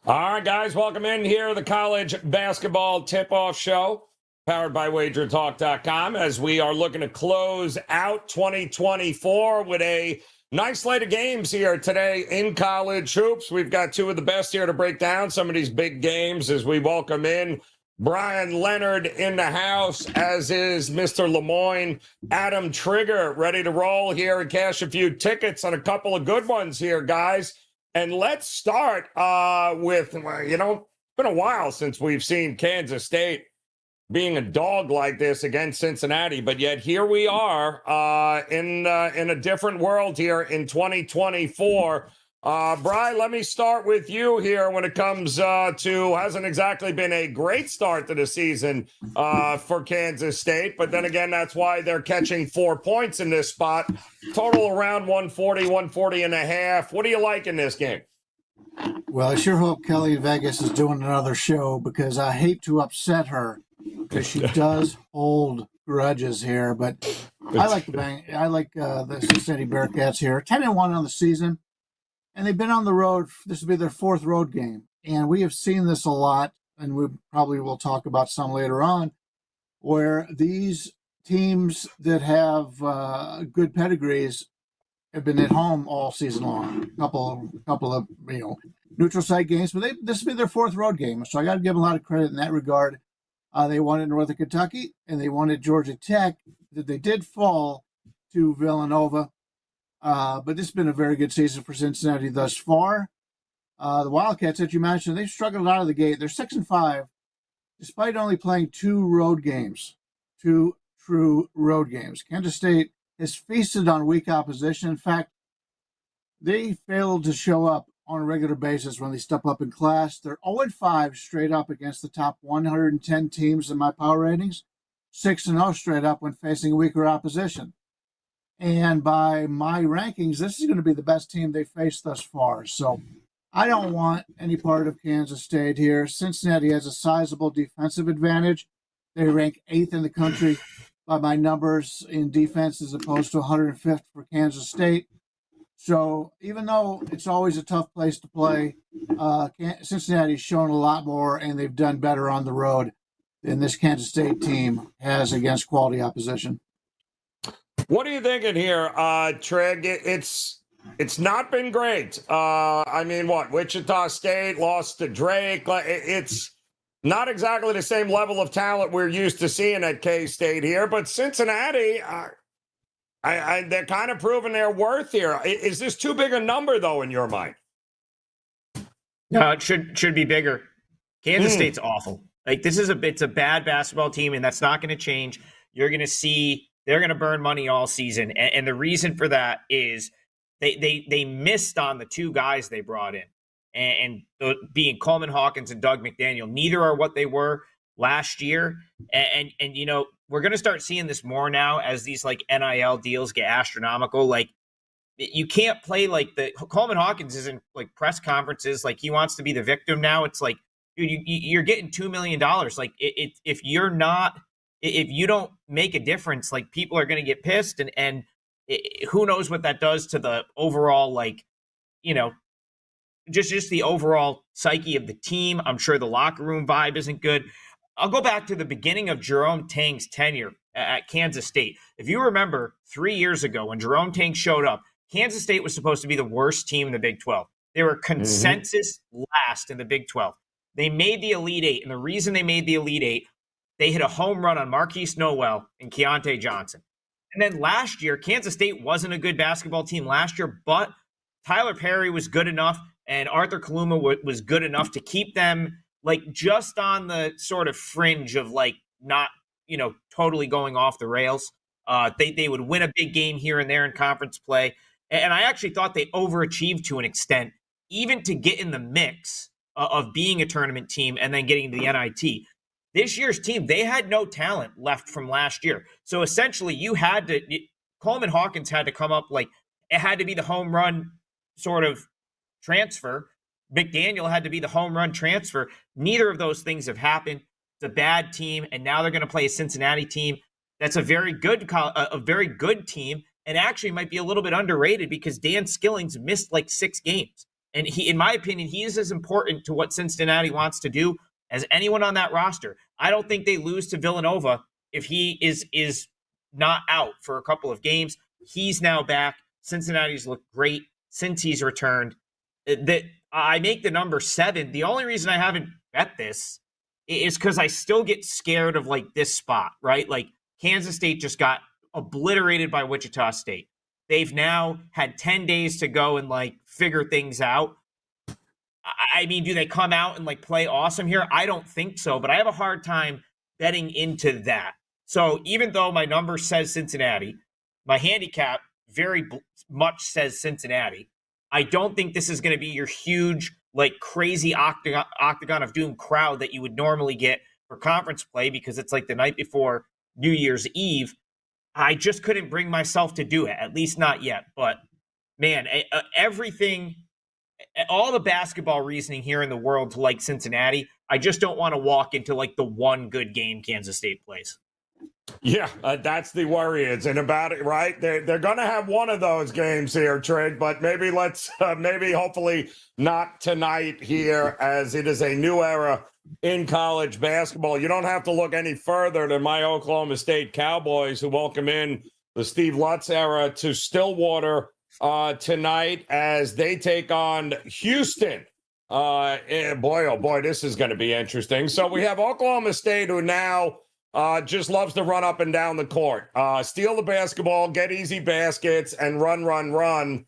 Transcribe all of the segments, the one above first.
All right, guys, welcome in here, the college basketball tip-off show, powered by WagerTalk.com, as we are looking to close out 2024 with a nice slate of games here today in college hoops. We've got two of the best here to break down some of these big games as we welcome in Brian Leonard in the house, as is Mr. Lemoyne. Adam Trigger ready to roll here and cash a few tickets on a couple of good ones here, guys. And let's start with, it's been a while since we've seen Kansas State being a dog like this against Cincinnati, but yet here we are in a different world here in 2024. Brian, let me start with you here when it comes to hasn't exactly been a great start to the season for Kansas State, but then again, that's why they're catching 4 points in this spot. Total around 140 and a half. What do you like in this game? Well, I sure hope Kelly Vegas is doing another show because I hate to upset her because she does hold grudges here, but I like the Cincinnati Bearcats here. 10-1 on the season. And they've been on the road. This will be their fourth road game. And we have seen this a lot, and we probably will talk about some later on, where these teams that have good pedigrees have been at home all season long. A couple of neutral site games, but this will be their fourth road game. So I got to give them a lot of credit in that regard. They won at Northern Kentucky, and they won at Georgia Tech. They did fall to Villanova. But this has been a very good season for Cincinnati thus far. The Wildcats that you mentioned, they've struggled out of the gate. They're 6-5, despite only playing two true road games. Kansas State has feasted on weak opposition. In fact, they failed to show up on a regular basis when they step up in class. They're 0-5 straight up against the top 110 teams in my power ratings, 6-0 straight up when facing weaker opposition. And by my rankings, this is going to be the best team they faced thus far. So I don't want any part of Kansas State here. Cincinnati has a sizable defensive advantage. They rank 8th in the country by my numbers in defense as opposed to 105th for Kansas State. So even though it's always a tough place to play, Cincinnati's shown a lot more, and they've done better on the road than this Kansas State team has against quality opposition. What are you thinking here, Trig? It's not been great. Wichita State lost to Drake. It's not exactly the same level of talent we're used to seeing at K-State here, but Cincinnati, they're kind of proving their worth here. Is this too big a number, though, in your mind? No, it should be bigger. Kansas State's awful. It's a bad basketball team, and that's not going to change. You're going to see they're going to burn money all season. And the reason for that is they missed on the two guys they brought in. And being Coleman Hawkins and Doug McDaniel, neither are what they were last year. And we're going to start seeing this more now as these NIL deals get astronomical. You can't play Coleman Hawkins isn't press conferences. He wants to be the victim now. It's dude, you're getting $2 million. If you don't make a difference, people are going to get pissed, and who knows what that does to the overall, just the overall psyche of the team. I'm sure the locker room vibe isn't good. I'll go back to the beginning of Jerome Tang's tenure at Kansas State. If you remember 3 years ago when Jerome Tang showed up, Kansas State was supposed to be the worst team in the Big 12. They were consensus last in the Big 12. They made the Elite Eight, and the reason they made the Elite Eight, they hit a home run on Marquise Noel and Keontae Johnson. And then last year, Kansas State wasn't a good basketball team last year, but Tyler Perry was good enough and Arthur Kaluma was good enough to keep them just on the sort of fringe of not, totally going off the rails. They would win a big game here and there in conference play. And I actually thought they overachieved to an extent, even to get in the mix of being a tournament team and then getting to the NIT. This year's team, they had no talent left from last year. So essentially Coleman Hawkins had to come up it had to be the home run sort of transfer. McDaniel had to be the home run transfer. Neither of those things have happened. It's a bad team, and now they're going to play a Cincinnati team that's a very good team, and actually might be a little bit underrated because Dan Skilling's missed 6 games. And he, in my opinion, he is as important to what Cincinnati wants to do as anyone on that roster. I don't think they lose to Villanova if he is not out for a couple of games. He's now back. Cincinnati's looked great since he's returned. That I make the number 7. The only reason I haven't bet this is because I still get scared of like this spot, right? Like Kansas State just got obliterated by Wichita State. They've now had 10 days to go and like figure things out. I mean, do they come out and like play awesome here? I don't think so, but I have a hard time betting into that. So even though my number says Cincinnati, my handicap very much says Cincinnati. I don't think this is going to be your huge, like crazy octagon of doom crowd that you would normally get for conference play because it's like the night before New Year's Eve. I just couldn't bring myself to do it, at least not yet. But man, everything, all the basketball reasoning here in the world to like Cincinnati, I just don't want to walk into like the one good game Kansas State plays. Yeah, that's the worry. It's in about it, right? They're going to have one of those games here, Trig, but maybe hopefully not tonight here, as it is a new era in college basketball. You don't have to look any further than my Oklahoma State Cowboys, who welcome in the Steve Lutz era to Stillwater tonight as they take on Houston. Boy, oh boy, this is going to be interesting. So we have Oklahoma State, who now just loves to run up and down the court, steal the basketball, get easy baskets, and run.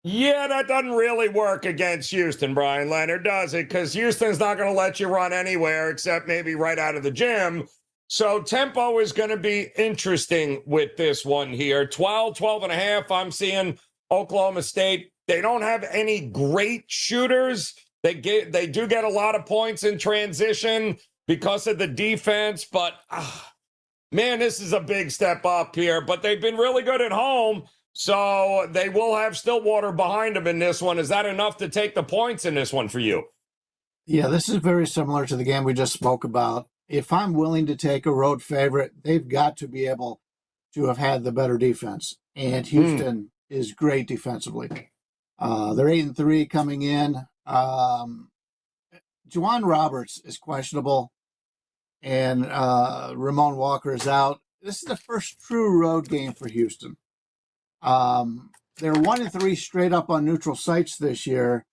Yeah, that doesn't really work against Houston, Brian Leonard, does it? Because Houston's not going to let you run anywhere except maybe right out of the gym. So tempo is going to be interesting with this one here. 12 and a half, I'm seeing Oklahoma State. They don't have any great shooters. They do get a lot of points in transition because of the defense, but man, this is a big step up here. But they've been really good at home, so they will have Stillwater behind them in this one. Is that enough to take the points in this one for you? Yeah, this is very similar to the game we just spoke about. If I'm willing to take a road favorite, they've got to be able to have had the better defense. And Houston is great defensively. They're 8-3 coming in. Juwan Roberts is questionable, and Ramon Walker is out. This is the first true road game for Houston. They're 1-3 straight up on neutral sites this year.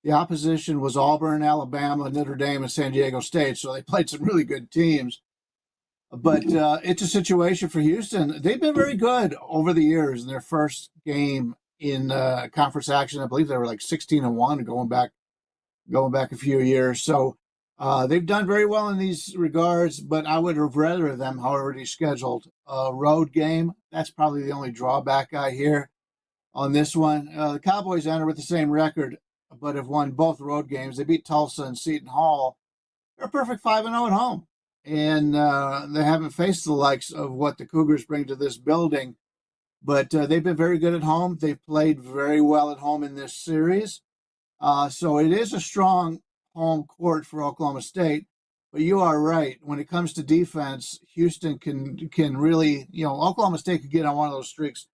The opposition was Auburn, Alabama, Notre Dame, and San Diego State, so they played some really good teams. But it's a situation for Houston. They've been very good over the years. In their first game in conference action, I believe they were like 16-1 going back a few years. So they've done very well in these regards, but I would have rather them already scheduled a road game. That's probably the only drawback I hear on this one. The Cowboys enter with the same record, but have won both road games. They beat Tulsa and Seton Hall. They're a perfect 5-0 at home. And they haven't faced the likes of what the Cougars bring to this building. But they've been very good at home. They've played very well at home in this series. So it is a strong home court for Oklahoma State. But you are right. When it comes to defense, Houston can really, Oklahoma State could get on one of those streaks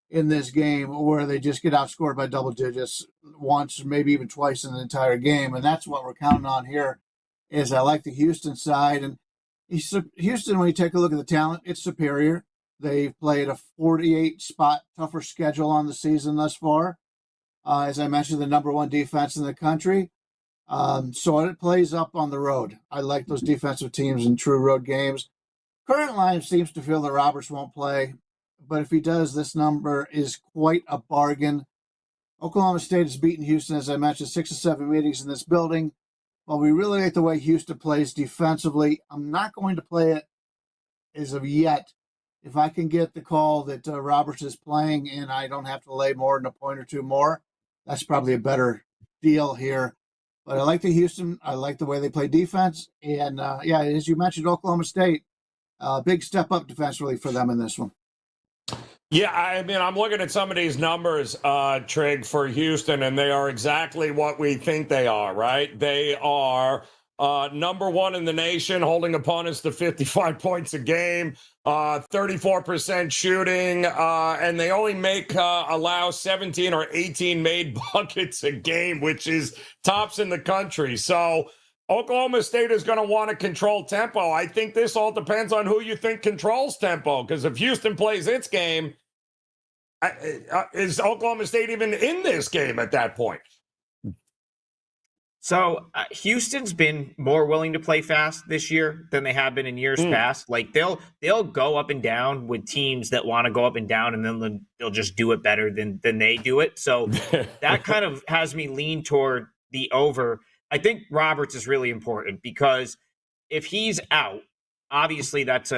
in this game where they just get outscored by double digits once, maybe even twice in the entire game. And that's what we're counting on here. Is I like the Houston side. And Houston, when you take a look at the talent, it's superior. They've played a 48-spot tougher schedule on the season thus far. As I mentioned, the number one defense in the country. So it plays up on the road. I like those defensive teams in true road games. Current line seems to feel that Roberts won't play, but if he does, this number is quite a bargain. Oklahoma State has beaten Houston, as I mentioned, 6 or 7 meetings in this building. While we really like the way Houston plays defensively, I'm not going to play it as of yet. If I can get the call that Roberts is playing and I don't have to lay more than a point or two more, that's probably a better deal here. But I like the Houston. I like the way they play defense. And, as you mentioned, Oklahoma State, big step up defensively for them in this one. Yeah, I mean, I'm looking at some of these numbers, Trig, for Houston, and they are exactly what we think they are, right? They are number one in the nation, holding opponents to 55 points a game, 34% shooting, and they only allow 17 or 18 made buckets a game, which is tops in the country. So Oklahoma State is going to want to control tempo. I think this all depends on who you think controls tempo, because if Houston plays its game, is Oklahoma State even in this game at that point? So Houston's been more willing to play fast this year than they have been in years past. Like they'll go up and down with teams that want to go up and down, and then they'll just do it better than they do it. So that kind of has me lean toward the over. I think Roberts is really important because if he's out, obviously that's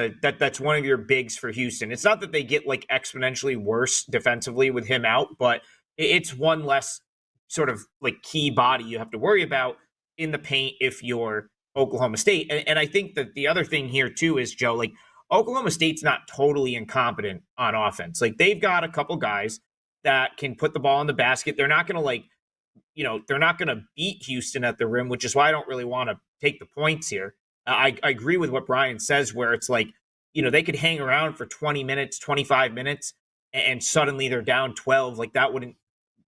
one of your bigs for Houston. It's not that they get like exponentially worse defensively with him out, but it's one less sort of like key body you have to worry about in the paint if you're Oklahoma State. And I think that the other thing here too is, Joe, like Oklahoma State's not totally incompetent on offense. Like they've got a couple guys that can put the ball in the basket. They're not going to they're not going to beat Houston at the rim, which is why I don't really want to take the points here. I agree with what Brian says, where it's like, they could hang around for 20 minutes, 25 minutes, and suddenly they're down 12. Like that wouldn't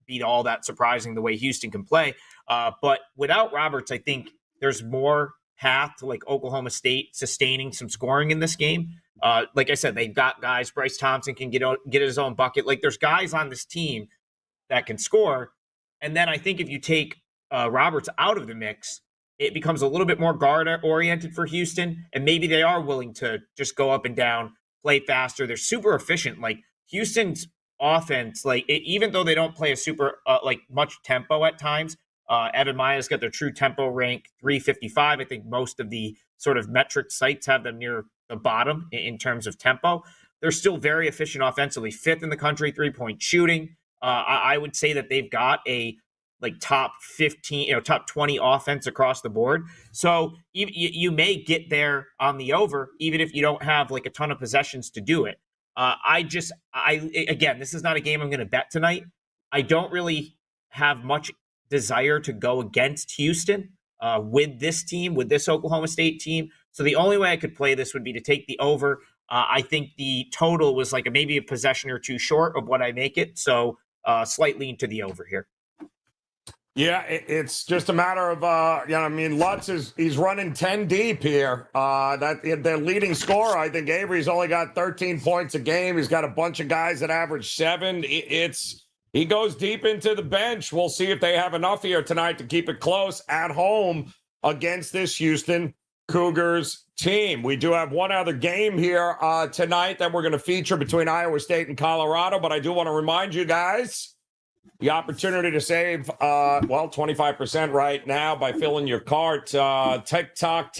be all that surprising the way Houston can play. But without Roberts, I think there's more path to like Oklahoma State sustaining some scoring in this game. Like I said, they've got guys. Bryce Thompson can get his own bucket. Like there's guys on this team that can score. And then I think if you take Roberts out of the mix, it becomes a little bit more guard-oriented for Houston, and maybe they are willing to just go up and down, play faster. They're super efficient. Like Houston's offense, like even though they don't play a super much tempo at times, Evan Maya's got their true tempo rank 355. I think most of the sort of metric sites have them near the bottom in terms of tempo. They're still very efficient offensively, 5th in the country, 3-point shooting. I would say that they've got a top 15, top 20 offense across the board. So you may get there on the over, even if you don't have like a ton of possessions to do it. Again, this is not a game I'm going to bet tonight. I don't really have much desire to go against Houston with this team, with this Oklahoma State team. So the only way I could play this would be to take the over. I think the total was like maybe a possession or two short of what I make it. So slightly into the over here. Yeah, it's just a matter of, Lutz he's running 10 deep here. Their leading scorer, I think Avery's only got 13 points a game. He's got a bunch of guys that average 7. He goes deep into the bench. We'll see if they have enough here tonight to keep it close at home against this Houston Cougars team. We do have one other game here tonight that we're going to feature between Iowa State and Colorado, but I do want to remind you guys the opportunity to save, 25% right now by filling your cart. TikTok.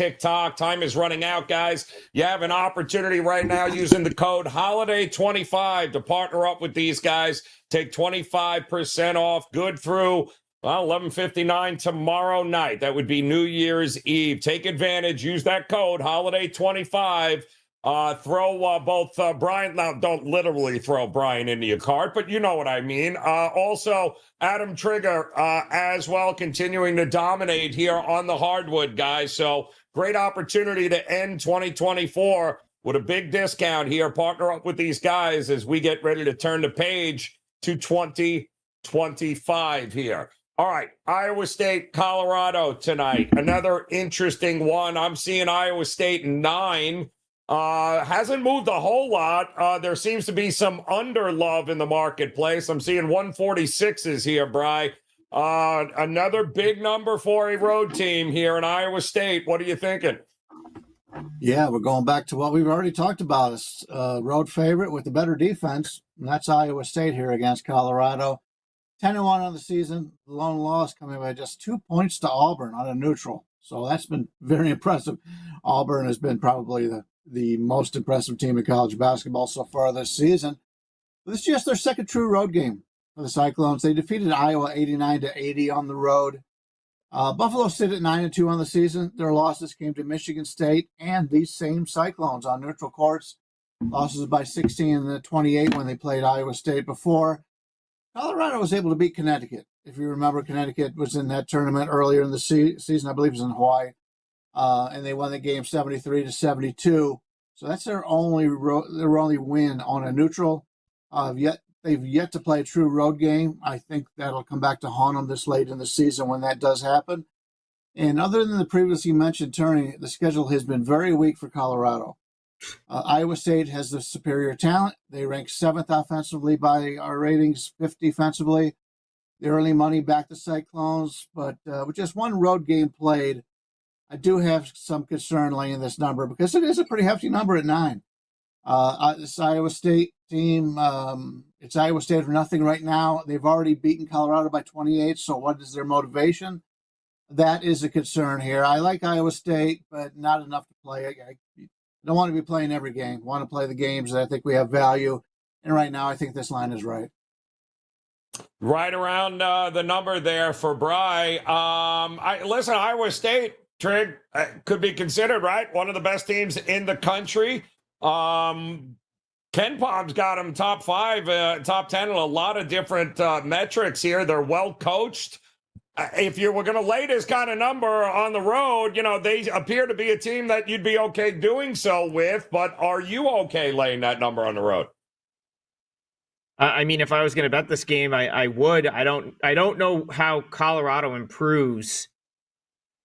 Time is running out, guys. You have an opportunity right now using the code HOLIDAY25 to partner up with these guys. Take 25% off. Good through 11:59 tomorrow night. That would be New Year's Eve. Take advantage. Use that code HOLIDAY25. Throw both Brian. Now, don't literally throw Brian into your cart, but you know what I mean. Also, Adam Trigger as well, continuing to dominate here on the hardwood, guys. So great opportunity to end 2024 with a big discount here. Partner up with these guys as we get ready to turn the page to 2025 here. All right, Iowa State, Colorado tonight. Another interesting one. I'm seeing Iowa State 9. Hasn't moved a whole lot. There seems to be some under love in the marketplace. I'm seeing 146s here, Bri. Another big number for a road team here in Iowa State. What are you thinking? Yeah, we're going back to what we've already talked about. It's road favorite with the better defense, and that's Iowa State here against Colorado. 10-1 on the season. The lone loss coming by just 2 points to Auburn on a neutral. So that's been very impressive. Auburn has been probably the most impressive team in college basketball so far this season. But it's just their second true road game for the Cyclones. They defeated Iowa 89-80 on the road. Buffalo sit at 9-2 on the season. Their losses came to Michigan State and these same Cyclones on neutral courts. Losses by 16-28 when they played Iowa State before. Colorado was able to beat Connecticut. If you remember, Connecticut was in that tournament earlier in the season. I believe it was in Hawaii. and they won the game 73-72. So that's their only win on a neutral. They've yet to play a true road game. I think that'll come back to haunt them this late in the season when that does happen. And other than the previously mentioned tourney, the schedule has been very weak for Colorado. Iowa State has the superior talent. They rank 7th offensively by our ratings, 5th defensively. The early money back the Cyclones, but with just one road game played, I do have some concern laying this number because it is a pretty hefty number at 9. This Iowa State team, it's Iowa State or nothing right now. They've already beaten Colorado by 28, so what is their motivation? That is a concern here. I like Iowa State, but not enough to play. I don't want to be playing every game. I want to play the games that I think we have value, and right now I think this line is right. Right around the number there for Bry. Listen, Iowa State, Trig, could be considered, right, one of the best teams in the country. Ken Pop's got them top 5, top 10 in a lot of different metrics here. They're well coached. If you were going to lay this kind of number on the road, they appear to be a team that you'd be okay doing so with. But are you okay laying that number on the road? I mean, if I was going to bet this game, I would. I don't know how Colorado improves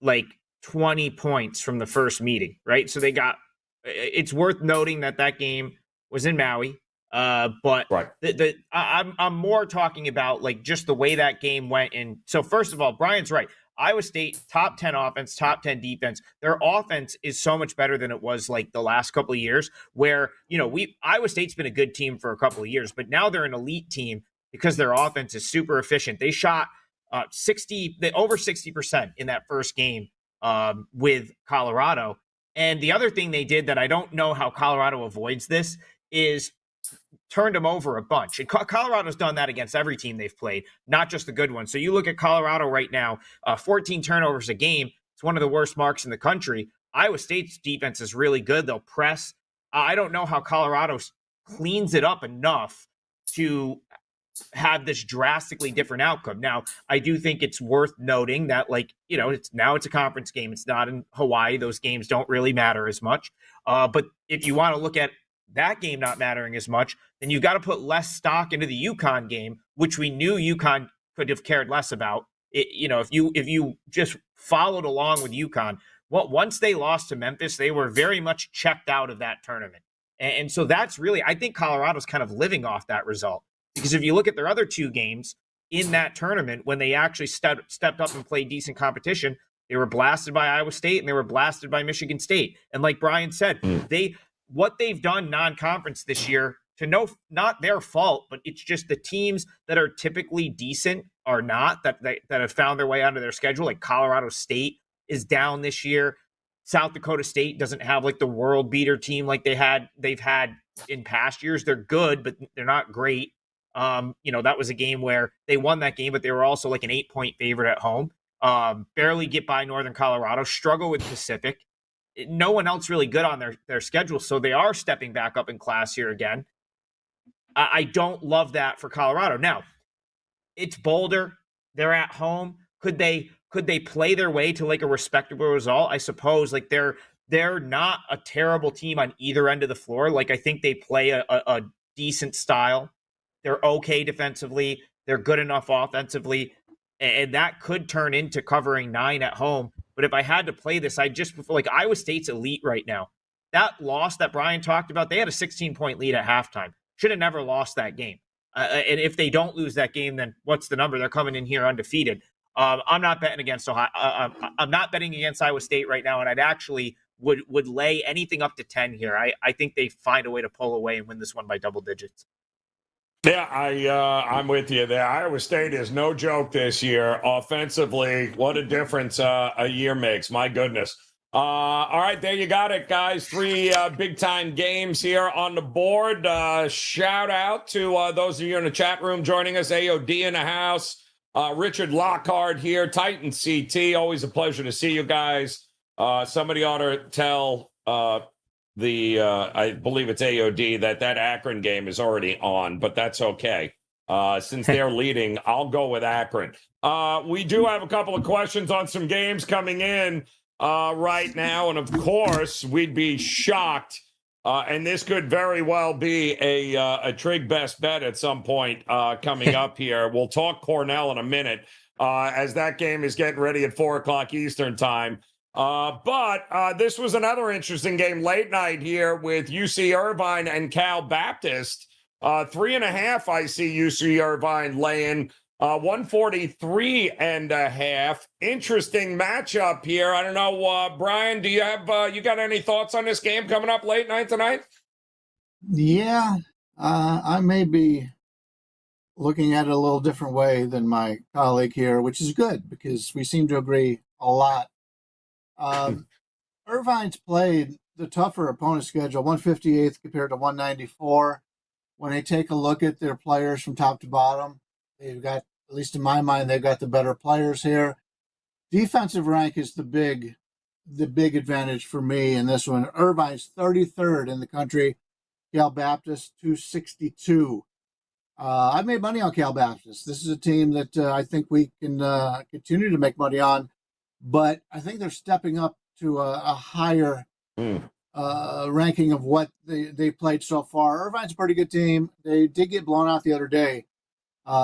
like 20 points from the first meeting, right? So it's worth noting that game was in Maui. But right. I'm more talking about like just the way that game went. And so first of all, Brian's right. Iowa State, top 10 offense, top 10 defense. Their offense is so much better than it was like the last couple of years where, Iowa State's been a good team for a couple of years, but now they're an elite team because their offense is super efficient. They shot over 60% in that first game with Colorado. And the other thing they did that I don't know how Colorado avoids this is turned them over a bunch. And Colorado's done that against every team they've played, not just the good ones. So you look at Colorado right now, 14 turnovers a game. It's one of the worst marks in the country. Iowa State's defense is really good. They'll press. I don't know how Colorado cleans it up enough to have this drastically different outcome. Now, I do think it's worth noting that, it's a conference game. It's not in Hawaii. Those games don't really matter as much. But if you want to look at that game not mattering as much, then you've got to put less stock into the UConn game, which we knew UConn could have cared less about. If you just followed along with UConn, once they lost to Memphis, they were very much checked out of that tournament. And so that's really, I think Colorado's kind of living off that result. Because if you look at their other 2 games in that tournament, when they actually stepped up and played decent competition, they were blasted by Iowa State and they were blasted by Michigan State. And like Brian said, what they've done non-conference this year, not their fault, but it's just the teams that are typically decent are not, that have found their way onto their schedule. Like Colorado State is down this year. South Dakota State doesn't have like the world beater team like they've had in past years. They're good, but they're not great. That was a game where they won that game, but they were also like an 8-point favorite at home. Barely get by Northern Colorado, struggle with Pacific. No one else really good on their schedule, so they are stepping back up in class here again. I don't love that for Colorado. Now, it's Boulder. They're at home. Could they play their way to like a respectable result? I suppose. Like they're not a terrible team on either end of the floor. Like I think they play a decent style. They're okay defensively. They're good enough offensively, and that could turn into covering 9 at home. But if I had to play this, Iowa State's elite right now. That loss that Brian talked about, they had a 16-point lead at halftime. Should have never lost that game. And if they don't lose that game, then what's the number? They're coming in here undefeated. I'm not betting against Ohio. I'm not betting against Iowa State right now, and I'd actually would lay anything up to 10 here. I think they find a way to pull away and win this one by double digits. Yeah, I'm with you there. Iowa State is no joke this year. Offensively, what a difference a year makes. My goodness. All right, there you got it, guys. 3 big-time games here on the board. Shout out to those of you in the chat room joining us. AOD in the house. Richard Lockhart here. Titan CT. Always a pleasure to see you guys. Somebody ought to tell I believe it's AOD that Akron game is already on, but that's okay. Since they're leading, I'll go with Akron. We do have a couple of questions on some games coming in. right now. And, of course, we'd be shocked. And this could very well be a Trig best bet at some point coming up here. We'll talk Cornell in a minute as that game is getting ready at 4 o'clock Eastern time. But this was another interesting game late night here with UC Irvine and Cal Baptist. 3.5, I see UC Irvine laying 143.5. Interesting matchup here. I don't know, Brian, do you have you got any thoughts on this game coming up late night tonight? Yeah, I may be looking at it a little different way than my colleague here, which is good because we seem to agree a lot. Irvine's played the tougher opponent schedule, 158th compared to 194. When I take a look at their players from top to bottom, they've got, at least in my mind, they've got the better players here. Defensive rank is the big advantage for me in this one. Irvine's 33rd in the country. Cal Baptist 262. I made money on Cal Baptist. This is a team that I think we can continue to make money on, but I think they're stepping up to a higher ranking of what they played so far. Irvine's a pretty good team. They did get blown out the other day,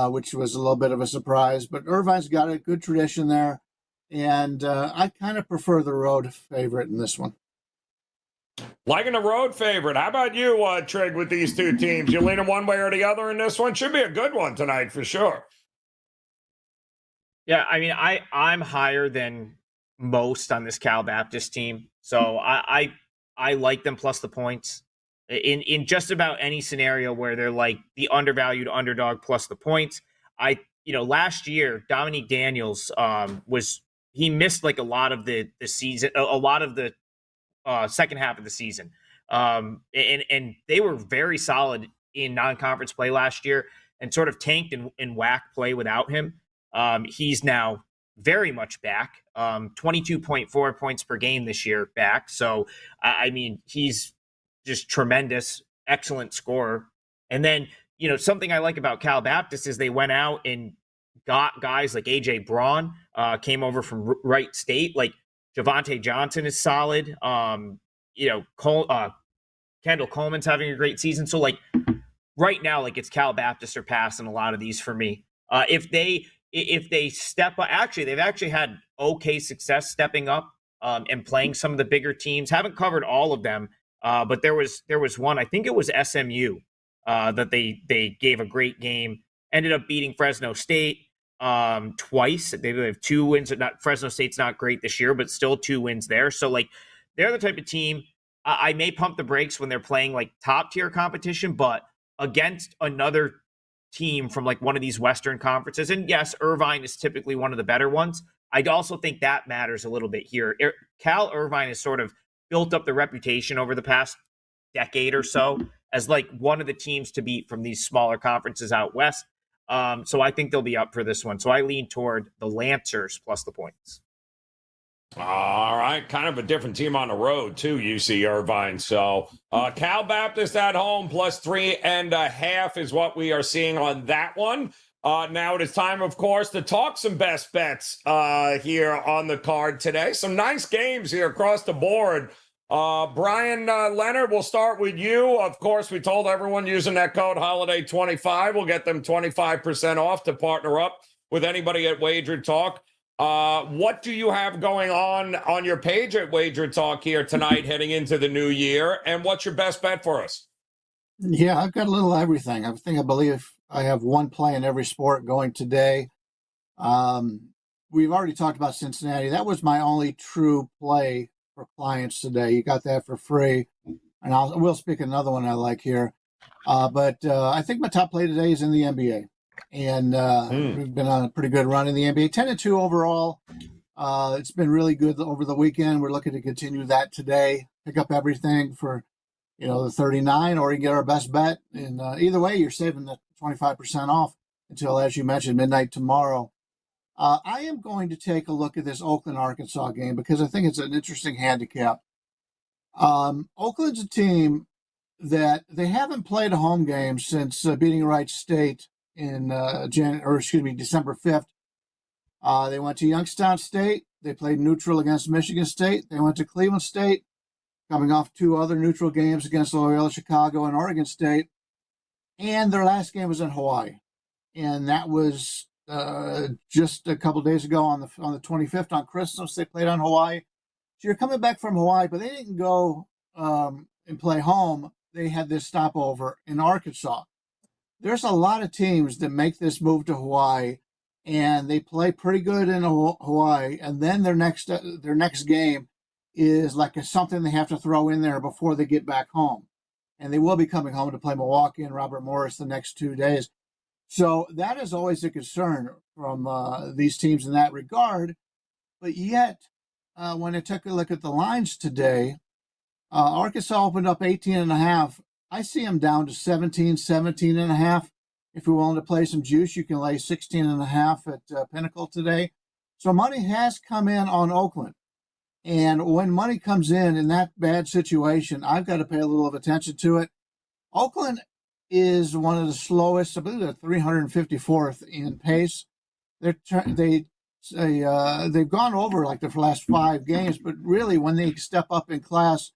which was a little bit of a surprise, but Irvine's got a good tradition there, and I kind of prefer the road favorite in this one. Liking a road favorite. How about you, Trig, with these two teams? You leaning one way or the other in this one? Should be a good one tonight for sure. Yeah, I mean, I'm higher than most on this Cal Baptist team, so I like them plus the points in just about any scenario where they're like the undervalued underdog plus the points. Last year Dominique Daniels he missed like a lot of the season, a lot of the second half of the season, and they were very solid in non-conference play last year and sort of tanked in WAC play without him. He's now very much back, 22.4 points per game this year back. So, I mean, he's just tremendous, excellent scorer. And then, something I like about Cal Baptist is they went out and got guys like A.J. Braun, came over from Wright State. Like, Javante Johnson is solid. Kendall Coleman's having a great season. So, like, right now, like, it's Cal Baptist or pass in a lot of these for me. If they step up, they've actually had okay success stepping up and playing some of the bigger teams. Haven't covered all of them, but there was one, I think it was SMU, that they gave a great game. Ended up beating Fresno State twice. They have 2 wins. Fresno State's not great this year, but still 2 wins there. So, like, they're the type of team I may pump the brakes when they're playing like top tier competition, but against another team from like one of these Western conferences. And yes, Irvine is typically one of the better ones. I also think that matters a little bit here. Cal Irvine has sort of built up the reputation over the past decade or so as like one of the teams to beat from these smaller conferences out west. So I think they'll be up for this one. So I lean toward the Lancers plus the points. All right. Kind of a different team on the road, too, UC Irvine. So Cal Baptist at home plus 3.5 is what we are seeing on that one. Now it is time, of course, to talk some best bets here on the card today. Some nice games here across the board. Brian Leonard, we'll start with you. Of course, we told everyone using that code HOLIDAY25 will get them 25% off to partner up with anybody at WagerTalk. What do you have going on your page at WagerTalk here tonight heading into the new year? And what's your best bet for us? Yeah, I've got a little everything. I believe I have one play in every sport going today. We've already talked about Cincinnati. That was my only true play for clients today. You got that for free. And we'll speak another one I like here. But I think my top play today is in the NBA. And we've been on a pretty good run in the NBA, 10-2 overall. It's been really good over the weekend. We're looking to continue that today. Pick up everything for, the 39, or you can get our best bet. And either way, you're saving the 25% off until, as you mentioned, midnight tomorrow. I am going to take a look at this Oakland, Arkansas game because I think it's an interesting handicap. Oakland's a team that they haven't played a home game since beating Wright State in December 5th. They went to Youngstown State. They played neutral against Michigan State. They went to Cleveland State, coming off 2 other neutral games against Loyola Chicago and Oregon State. And their last game was in Hawaii. And that was just a couple of days ago on the 25th on Christmas. They played on Hawaii. So you're coming back from Hawaii, but they didn't go and play home. They had this stopover in Arkansas. There's a lot of teams that make this move to Hawaii, and they play pretty good in Hawaii, and then their next game is like something they have to throw in there before they get back home. And they will be coming home to play Milwaukee and Robert Morris the next 2 days. So that is always a concern from these teams in that regard. But yet, when I took a look at the lines today, Arkansas opened up 18.5. I see them down to 17.5. If you're willing to play some juice, you can lay 16.5 at Pinnacle today. So money has come in on Oakland. And when money comes in that bad situation, I've got to pay a little of attention to it. Oakland is one of the slowest. I believe they're 354th in pace. They've gone over like the last 5 games, but really when they step up in class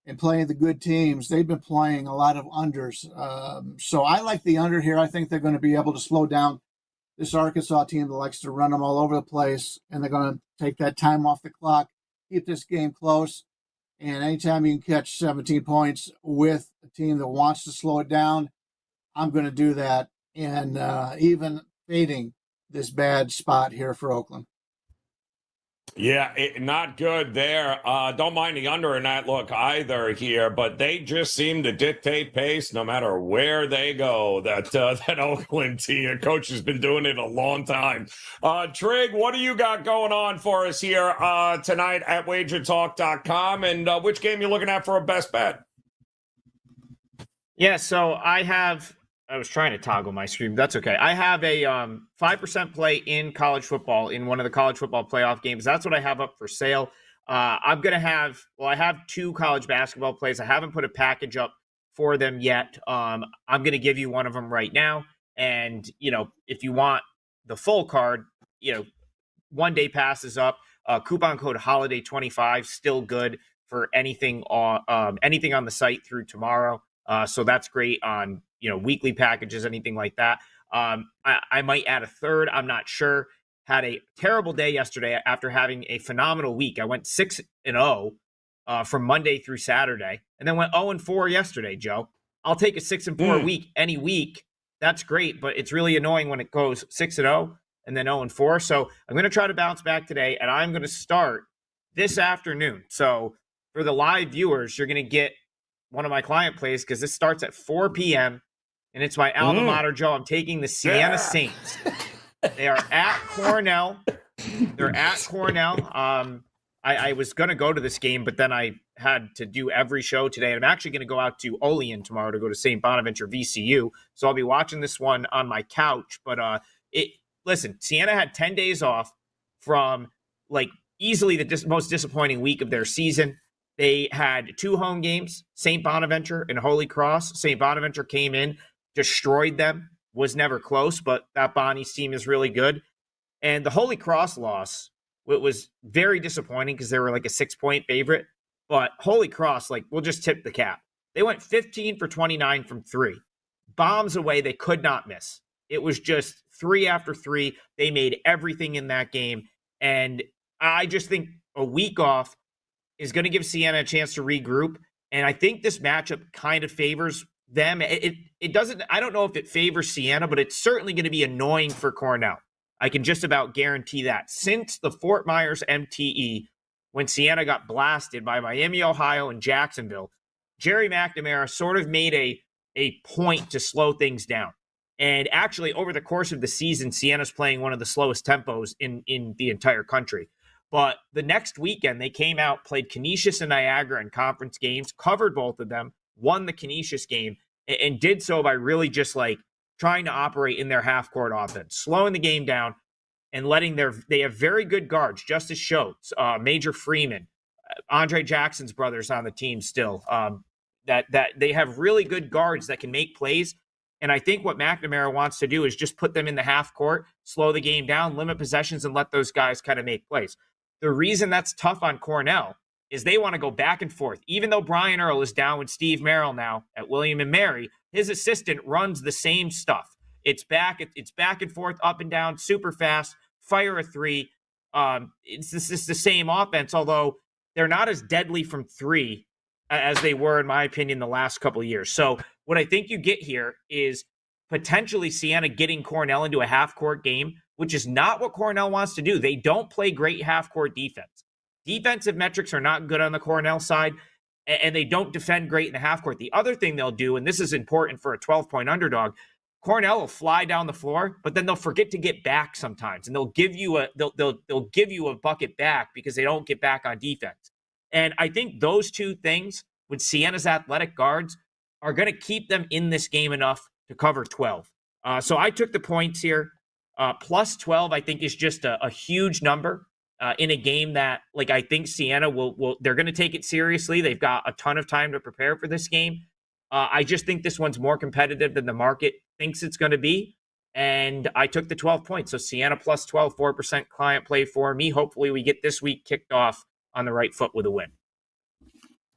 and playing the good teams, they've been playing a lot of unders. So I like the under here. I think they're going to be able to slow down this Arkansas team that likes to run them all over the place, and they're going to take that time off the clock, keep this game close. And anytime you can catch 17 points with a team that wants to slow it down, I'm going to do that, and even fading this bad spot here for Oakland. Yeah, not good there. Don't mind the under in that look either here, but they just seem to dictate pace no matter where they go. That Oakland team coach has been doing it a long time. Trig, what do you got going on for us here tonight at WagerTalk.com, and which game you looking at for a best bet? Yeah, so I was trying to toggle my screen. That's okay. I have a 5% play in college football in one of the college football playoff games. That's what I have up for sale. I have 2 college basketball plays. I haven't put a package up for them yet. I'm going to give you one of them right now. And, if you want the full card, 1 day passes up. Coupon code HOLIDAY25, still good for anything on the site through tomorrow. So that's great on weekly packages, anything like that. I might add a third. I'm not sure. Had a terrible day yesterday after having a phenomenal week. I went 6-0 from Monday through Saturday, and then went 0-4 yesterday, Joe. I'll take a 6-4 week any week. That's great, but it's really annoying when it goes 6-0 and then 0-4. So I'm going to try to bounce back today, and I'm going to start this afternoon. So for the live viewers, you're going to get one of my client plays because this starts at 4 p.m. and it's my alma mater, Joe. I'm taking the Siena Saints. They are at Cornell. They're at Cornell. I was going to go to this game, but then I had to do every show today. I'm actually going to go out to Olean tomorrow to go to St. Bonaventure VCU. So I'll be watching this one on my couch. But listen, Siena had 10 days off from easily the most disappointing week of their season. They had 2 home games, St. Bonaventure and Holy Cross. St. Bonaventure came in, destroyed them, was never close, but that Bonnie's team is really good. And the Holy Cross loss, it was very disappointing because they were like a 6-point favorite. But Holy Cross, we'll just tip the cap. They went 15 for 29 from 3. Bombs away, they could not miss. It was just 3 after 3. They made everything in that game. And I just think a week off is going to give Siena a chance to regroup. And I think this matchup kind of favors them. It doesn't, I don't know if it favors Siena, but it's certainly going to be annoying for Cornell. I can just about guarantee that. Since the Fort Myers MTE, when Siena got blasted by Miami, Ohio, and Jacksonville, Jerry McNamara sort of made a point to slow things down. And actually, over the course of the season, Siena's playing one of the slowest tempos in the entire country. But the next weekend, they came out, played Canisius and Niagara in conference games, covered both of them, won the Canisius game, and did so by really just trying to operate in their half-court offense, slowing the game down and they have very good guards, Justice Schultz, Major Freeman, Andre Jackson's brothers on the team still, that they have really good guards that can make plays. And I think what McNamara wants to do is just put them in the half court, slow the game down, limit possessions, and let those guys kind of make plays. The reason that's tough on Cornell is they want to go back and forth. Even though Brian Earl is down with Steve Merrill now at William and Mary, his assistant runs the same stuff. It's back and forth, up and down, super fast, fire a three. It's just the same offense, although they're not as deadly from three as they were, in my opinion, the last couple of years. So what I think you get here is potentially Siena getting Cornell into a half-court game, which is not what Cornell wants to do. They don't play great half-court defense. Defensive metrics are not good on the Cornell side, and they don't defend great in the half-court. The other thing they'll do, and this is important for a 12-point underdog, Cornell will fly down the floor, but then they'll forget to get back sometimes, and they'll give you a bucket back because they don't get back on defense. And I think those two things with Siena's athletic guards are going to keep them in this game enough to cover 12. So I took the points here. Plus 12, I think, is just a huge number in a game that, like, I think Siena will they're going to take it seriously. They've got a ton of time to prepare for this game. I just think this one's more competitive than the market thinks it's going to be. And I took the 12 points. So Siena plus 12, 4% client play for me. Hopefully we get this week kicked off on the right foot with a win.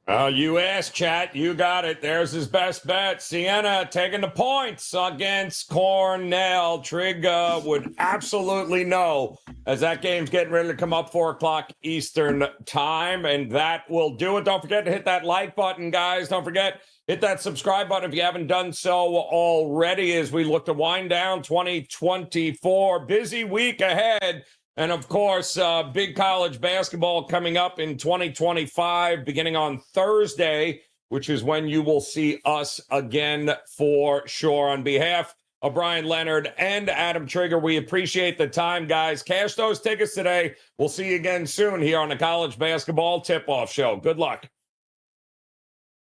You asked, chat. You got it. There's his best bet. Siena taking the points against Cornell. Trig would absolutely know, as that game's getting ready to come up 4 o'clock Eastern time. And that will do it. Don't forget to hit that like button, guys. Don't forget, hit that subscribe button if you haven't done so already, as we look to wind down 2024. Busy week ahead. And, of course, big college basketball coming up in 2025, beginning on Thursday, which is when you will see us again for sure. On behalf of Brian Leonard and Adam Trigger, we appreciate the time, guys. Cash those tickets today. We'll see you again soon here on the College Basketball Tip-Off Show. Good luck.